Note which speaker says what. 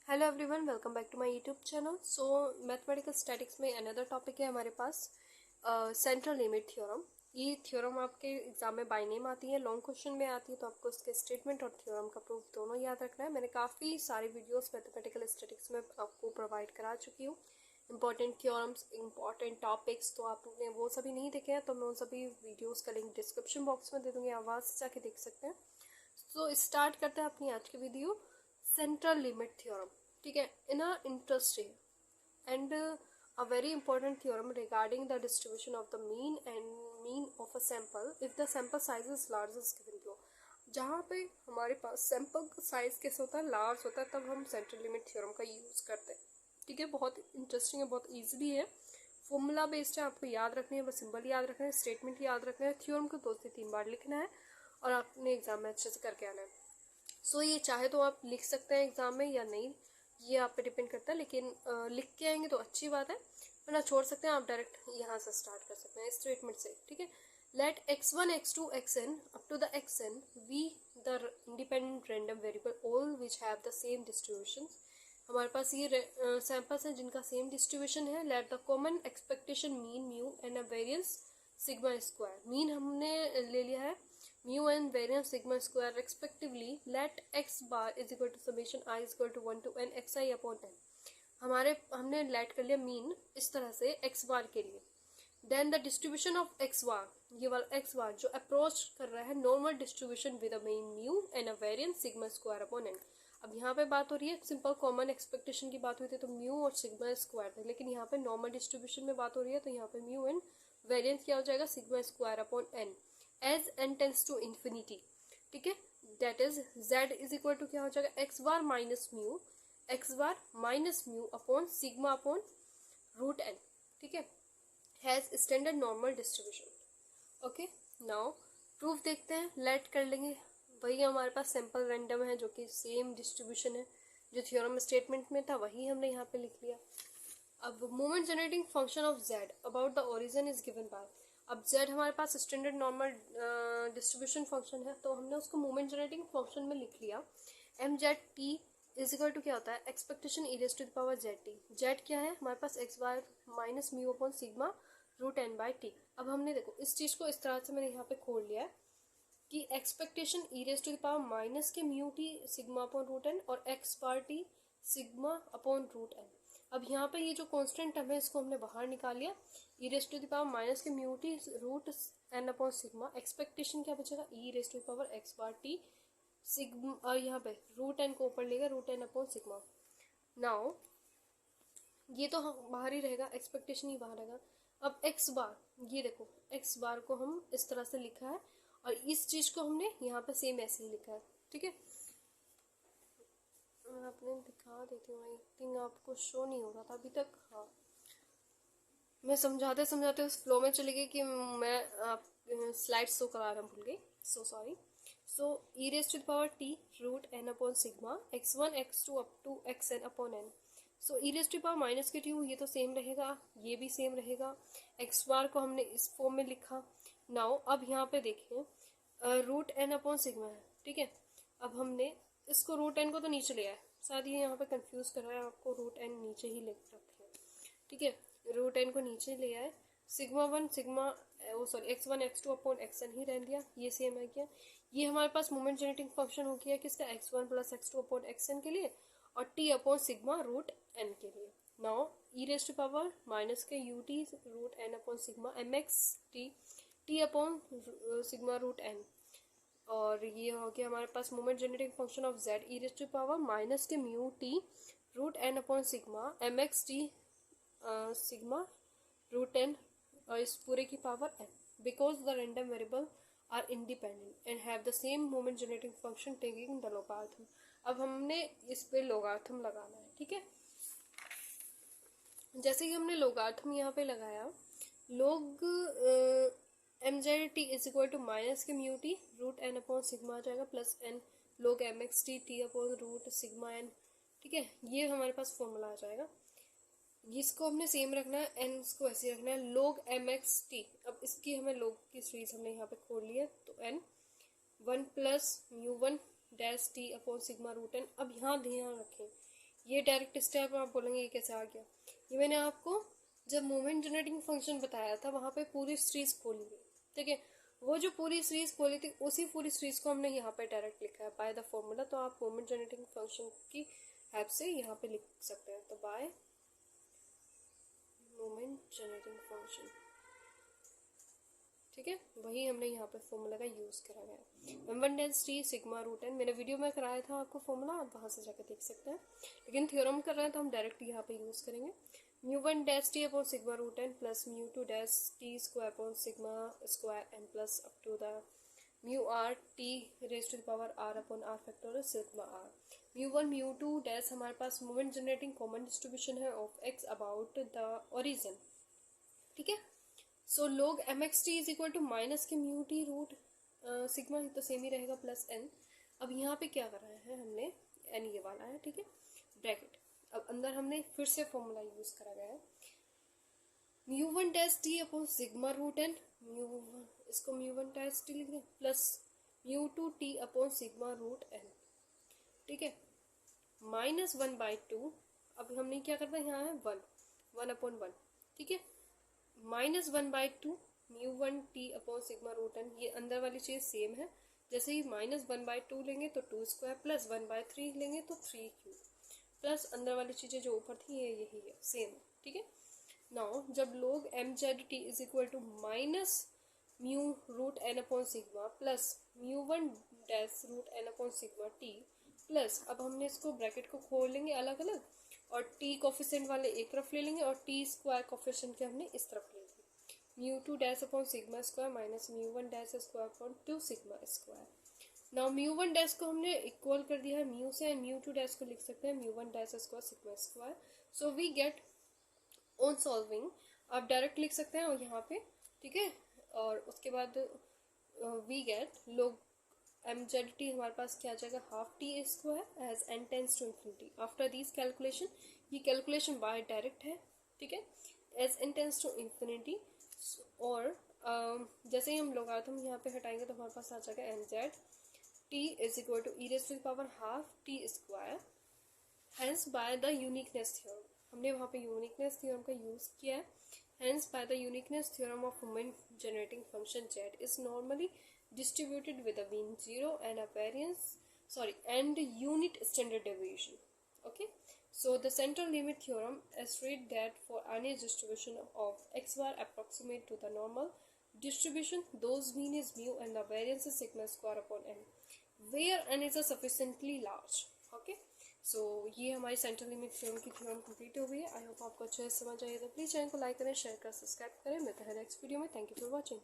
Speaker 1: Hello everyone, welcome back to my YouTube channel. So mathematical statistics में another topic है हमारे पास central limit theorem. ये theorem आपके एग्जाम में बाय नेम आती है, लॉन्ग क्वेश्चन में आती है, तो आपको इसके स्टेटमेंट और थ्योरम का प्रूफ दोनों याद रखना है। मैंने काफ़ी सारे वीडियोस मैथमेटिकल स्टैटिक्स में आपको प्रोवाइड करा चुकी हूँ, इंपॉर्टेंट थ्योरम्स, इंपॉर्टेंट टॉपिक्स। तो आपने वो सभी नहीं देखे हैं तो मैं उन सभी वीडियोज़ का लिंक डिस्क्रिप्शन बॉक्स में दे दूँगी, आप वहाँ से जाके देख सकते हैं। सो स्टार्ट करते हैं अपनी आज की वीडियो, सेंट्रल लिमिट थ्योरम। ठीक है, in a interesting and a very important theorem regarding the distribution of the mean of a sample if the sample size is large is given below। जहाँ पे हमारे पास सैंपल साइज कैसे होता है, large होता है, तब हम सेंट्रल लिमिट थ्योरम का यूज़ करते हैं। ठीक है, बहुत इंटरेस्टिंग है, बहुत ईजी भी है, फॉर्मूला बेस्ड है, आपको याद रखनी है, बस सिंबल याद रखना है, स्टेटमेंट याद रखना है, थ्योरम को 2 से 3 बार लिखना है और आपने एग्जाम में अच्छे से करके आना है। सो ये चाहे तो आप लिख सकते हैं एग्जाम में या नहीं, ये आप पे डिपेंड करता है, लेकिन लिख के आएंगे तो अच्छी बात है, वरना छोड़ सकते हैं। आप डायरेक्ट यहाँ से स्टार्ट कर सकते हैं स्टेटमेंट से। ठीक है, let x1 x2 xn up to the xn be the independent random variable all which have the same distribution. हमारे पास ये सैंपल्स हैं जिनका सेम डिस्ट्रीब्यूशन है। Let the common expectation mean mu and a variance sigma square. Mean हमने ले लिया है mu and variance sigma square respectively. Let x bar is equal to summation I is equal to 1 to n xi upon n। हमने late कर लिया mean इस तरह से x बार के लिए। Then the distribution of x bar, ये वाला x बार जो अप्रोच कर रहा है normal distribution with a mean mu and a variance sigma square upon n। अब यहाँ पे बात हो रही है सिंपल कॉमन एक्सपेक्टेशन की बात हुई थी तो म्यू और सिग्मा स्क्वायर थे, लेकिन यहाँ पे नॉर्मल डिस्ट्रीब्यूशन में बात हो रही है तो यहाँ पे म्यू एंड वेरियंस क्या हो जाएगा, sigma square upon n as n tends to infinity. ठीक है, that is z is equal to क्या हो जाएगा, x bar minus mu upon sigma upon root n। ठीक है, has standard normal distribution. Okay, now proof देखते हैं, late कर लेंगे। वही हमारे पास सैंपल रैंडम है जो कि सेम डिस्ट्रीब्यूशन है, जो थ्योरम स्टेटमेंट में था वही हमने यहाँ पे लिख लिया। अब moment generating function of z about the origin is given by. अब z हमारे पास स्टैंडर्ड नॉर्मल डिस्ट्रीब्यूशन फंक्शन है तो हमने उसको मोमेंट जनरेटिंग फंक्शन में लिख लिया। M Z t is equal to क्या होता है, expectation e raise to the power z t. जेड क्या है हमारे पास, x bar minus mu upon sigma root n by t. अब हमने देखो इस चीज़ को इस तरह से मैंने यहाँ पे खोल लिया है कि expectation e raise to the power minus के mu t sigma upon root n और x bar t sigma upon root n. अब यहाँ पे ये जो कांस्टेंट टर्म है इसको हमने बाहर निकाल लिया, e raise to the power minus के mu t root n upon sigma, expectation क्या बचेगा, e raise to the power x bar t sigma, और यहाँ पे रूट एन को ऊपर लेगा, root n upon sigma. Now ये तो बाहर ही रहेगा, एक्सपेक्टेशन ही बाहर रहेगा। अब एक्स बार, ये देखो एक्स बार को हम इस तरह से लिखा है और इस चीज़ को हमने यहाँ पे सेम ऐसे ही लिखा है। ठीक है, मैं अपने दिखा देती हूँ, आई थिंक आपको शो नहीं हो रहा था अभी तक। हाँ, मैं समझाते समझाते उस फ्लो में चली गई कि मैं आप स्लाइड शो कराना भूल गई, so sorry. So e raise to the power t root n upon sigma x1 x2 up to x n upon n. So e raise to power minus के टी ये तो सेम रहेगा, ये भी same रहेगा। एक्स बार को हमने इस फॉर्म में लिखा। नाउ अब यहाँ पे देखिए रूट एन अपॉन सिग्मा है। ठीक है, अब हमने इसको रूट एन को तो नीचे लिया है, शायद ये यहाँ पे कंफ्यूज कर रहा है आपको, रूट एन नीचे ही लिख रखे हैं। ठीक है, रूट एन को नीचे लिया है, सिग्मा वन सिग्मा वो sorry x one x two upon x n ही रह दिया, ये सेम है क्या। ये हमारे पास मोमेंट जनरेटिंग फंक्शन हो गया किसका, x one plus x two upon x n के लिए और t upon sigma root n के लिए। Now e raise to power minus के u t root n upon sigma m x t t upon sigma root n, और ये हो गया हमारे पास moment generating function of z e raise to power minus के mu t root n upon sigma m x t sigma root n और इस पूरे की power n, because the random variable are independent and have the same moment generating function taking the logarithm. अब हमने इस पे logarithm लगाना है। ठीक है, जैसे कि हमने लोगारिथम यहाँ पे लगाया, log M Z t is equal to minus के mu t root n upon sigma आ जाएगा plus n log m x t t upon root sigma n. ठीक है, ये हमारे पास फॉर्मूला आ जाएगा, इसको हमने सेम रखना है, एन को ऐसे रखना है, लोग एम एक्स टी। अब इसकी हमें लोग की सीरीज हमने यहाँ पे खोल ली है तो n one plus mu one dash t upon sigma root n. अब यहाँ ध्यान रखें ये डायरेक्ट स्टेप आप बोलेंगे ये कैसे आ गया, ये मैंने आपको जब मोमेंट जनरेटिंग फंक्शन बताया था वहाँ पे पूरी सीरीज खोली हुई, ठीक है। वो जो पूरी सीरीज खोली थी उसी पूरी सीरीज को हमने यहाँ पे डायरेक्ट लिखा है बाय द फॉर्मूला। तो आप मोमेंट जनरेटिंग फंक्शन की हेल्प से यहाँ पे लिख सकते हैं। तो बाय मोमेंट जनरेटिंग फंक्शन, ठीक है, वही हमने यहाँ पे फॉर्मूला का यूज़ करा गया है। m1 dense t sigma root n, मैंने वीडियो में कराया था आपको फॉर्मूला, आप वहाँ से जाकर देख सकते हैं। लेकिन थ्योरम कर रहे हैं तो हम डायरेक्ट यहाँ पे यूज़ करेंगे। म्यू1 dash t upon sigma root n plus म्यू2 dash t square upon sigma square n plus up to the mu r t raise to the power r upon r factorial sigma r. म्यू1 म्यू2 dash हमारे पास moment generating common distribution है of x about the origin, ठीक है। So log m x t is equal to minus के mu t root sigma, तो same ही रहेगा प्लस एन। अब यहाँ पे क्या कर रहे हैं हमने, एन ये वाला है, ठीक है, ब्रैकेट। अब अंदर हमने फिर से फॉर्मूला यूज करा गया है mu one dash t upon sigma root n, इसको म्यू वन डैश टी लिख दें plus mu two t upon sigma root n, ठीक है, माइनस 1/2। अब हमने क्या करना है, यहाँ है 1 अपॉन 1, ठीक है, minus 1/2 mu one t upon sigma root n. ये अंदर वाली चीज सेम है, जैसे ही माइनस 1/2 लेंगे तो 2 स्क्वायर प्लस 1/3 लेंगे तो 3 क्यूब प्लस अंदर वाली चीजें जो ऊपर थी ये यही है, सेम है, ठीक है। नाउ जब log M Z t is equal to minus mu root n upon sigma plus mu one dash root n upon sigma t plus, अब हमने इसको ब्रैकेट को खोल लेंगे अलग अलग और टी कोफिशिएंट वाले एक तरफ ले लेंगे और टी स्क्वायर कोफिशिएंट के हमने इस तरफ ले लेंगे। Mu two dash upon sigma square minus mu one dash square upon 2 sigma square. Now mu one dash को हमने इक्वल कर दिया है म्यू से, एंड म्यू टू डैश को लिख सकते हैं mu one dash square sigma square. So we get on solving, आप डायरेक्ट लिख सकते हैं और यहाँ पे, ठीक है, और उसके बाद we get log M Z t हमारे पास क्या आ जाएगा, half t square as n tends to infinity. After this calculation, ये कैलकुलेशन बाय डायरेक्ट है, ठीक है, as n tends to infinity. और जैसे ही हम लोगारिथम यहाँ पे हटाएंगे तो हमारे पास आ जाएगा M Z t is equal to e raise to the power half t square. Hence by the uniqueness theorem, हमने वहाँ पे यूनिकनेस थ्योरम का यूज किया है। Hence by the uniqueness theorem of moment generating function z is normally distributed with a mean 0 and a variance, and unit standard deviation. Okay, so the central limit theorem asserts that for any distribution of x bar approximate to the normal distribution, those mean is mu and the variance is sigma square upon n, where n is a sufficiently large. Okay, सो ये हमारी central limit theorem की theorem complete हो गई है। I hope आपको अच्छे से समझ आइए, तो प्लीज़ चैनल को लाइक करें, शेयर करें, सब्सक्राइब करें। मिलते हैं नेक्स्ट वीडियो में। Thank you for watching.